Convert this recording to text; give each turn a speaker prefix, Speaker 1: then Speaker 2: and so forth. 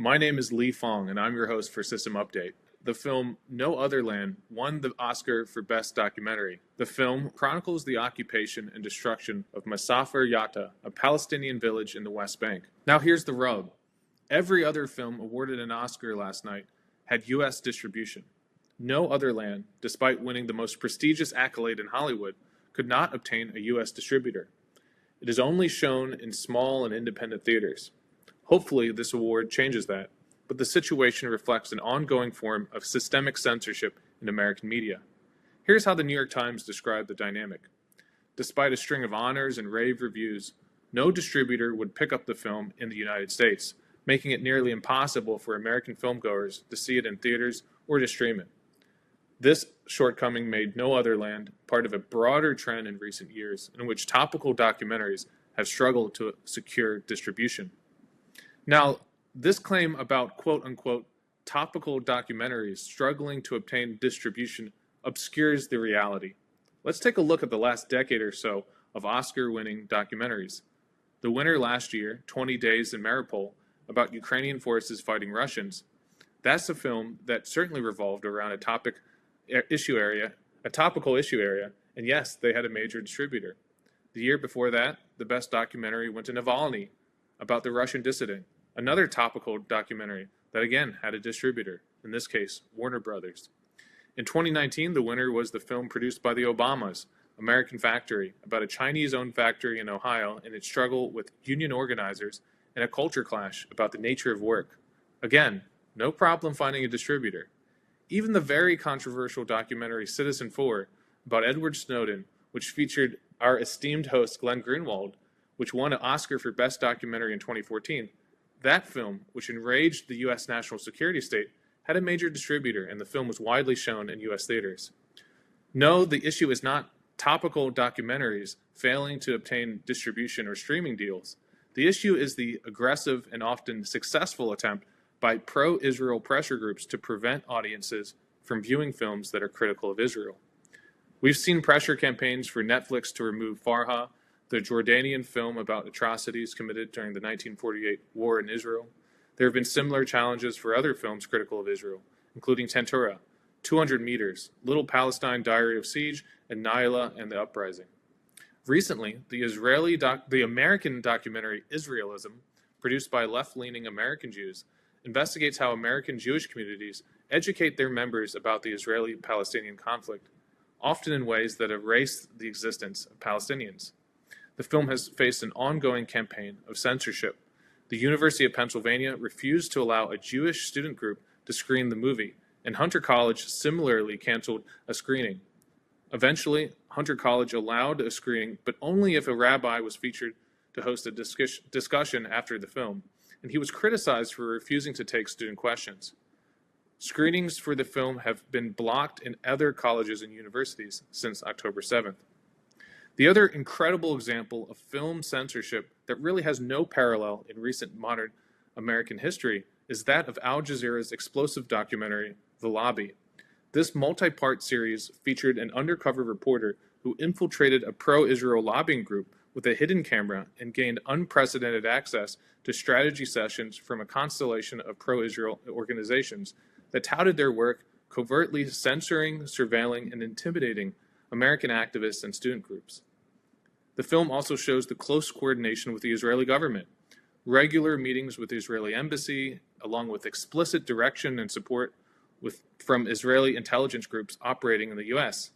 Speaker 1: My name is Lee Fong, and I'm your host for System Update. The film No Other Land won the Oscar for Best Documentary. The film chronicles the occupation and destruction of Masafer Yatta, a Palestinian village in the West Bank. Now here's the rub. Every other film awarded an Oscar last night had U.S. distribution. No Other Land, despite winning the most prestigious accolade in Hollywood, could not obtain a U.S. distributor. It is only shown in small and independent theaters. Hopefully, this award changes that, but the situation reflects an ongoing form of systemic censorship in American media. Here's how the New York Times described the dynamic. Despite a string of honors and rave reviews, no distributor would pick up the film in the United States, making it nearly impossible for American filmgoers to see it in theaters or to stream it. This shortcoming made No Other Land part of a broader trend in recent years in which topical documentaries have struggled to secure distribution. Now, this claim about quote-unquote topical documentaries struggling to obtain distribution obscures the reality. Let's take a look at the last decade or so of Oscar-winning documentaries. The winner last year, 20 Days in Mariupol, about Ukrainian forces fighting Russians, that's a film that certainly revolved around a topical issue area, and yes, they had a major distributor. The year before that, the best documentary went to Navalny, about the Russian dissident, another topical documentary that again had a distributor, in this case, Warner Brothers. In 2019, the winner was the film produced by the Obamas, American Factory, about a Chinese-owned factory in Ohio and its struggle with union organizers and a culture clash about the nature of work. Again, no problem finding a distributor. Even the very controversial documentary Citizen4 about Edward Snowden, which featured our esteemed host Glenn Greenwald, which won an Oscar for Best Documentary in 2014, that film, which enraged the U.S. national security state, had a major distributor, and the film was widely shown in U.S. theaters. No, the issue is not topical documentaries failing to obtain distribution or streaming deals. The issue is the aggressive and often successful attempt by pro-Israel pressure groups to prevent audiences from viewing films that are critical of Israel. We've seen pressure campaigns for Netflix to remove Farha, the Jordanian film about atrocities committed during the 1948 war in Israel. There have been similar challenges for other films critical of Israel, including Tentura, 200 Meters, Little Palestine Diary of Siege, and Naila and the Uprising. Recently, the American documentary Israelism, produced by left-leaning American Jews, investigates how American Jewish communities educate their members about the Israeli-Palestinian conflict, often in ways that erase the existence of Palestinians. The film has faced an ongoing campaign of censorship. The University of Pennsylvania refused to allow a Jewish student group to screen the movie, and Hunter College similarly canceled a screening. Eventually, Hunter College allowed a screening, but only if a rabbi was featured to host a discussion after the film, and he was criticized for refusing to take student questions. Screenings for the film have been blocked in other colleges and universities since October 7th. The other incredible example of film censorship that really has no parallel in recent modern American history is that of Al Jazeera's explosive documentary, The Lobby. This multi-part series featured an undercover reporter who infiltrated a pro-Israel lobbying group with a hidden camera and gained unprecedented access to strategy sessions from a constellation of pro-Israel organizations that touted their work covertly censoring, surveilling, and intimidating American activists and student groups. The film also shows the close coordination with the Israeli government, regular meetings with the Israeli embassy, along with explicit direction and support from Israeli intelligence groups operating in the U.S.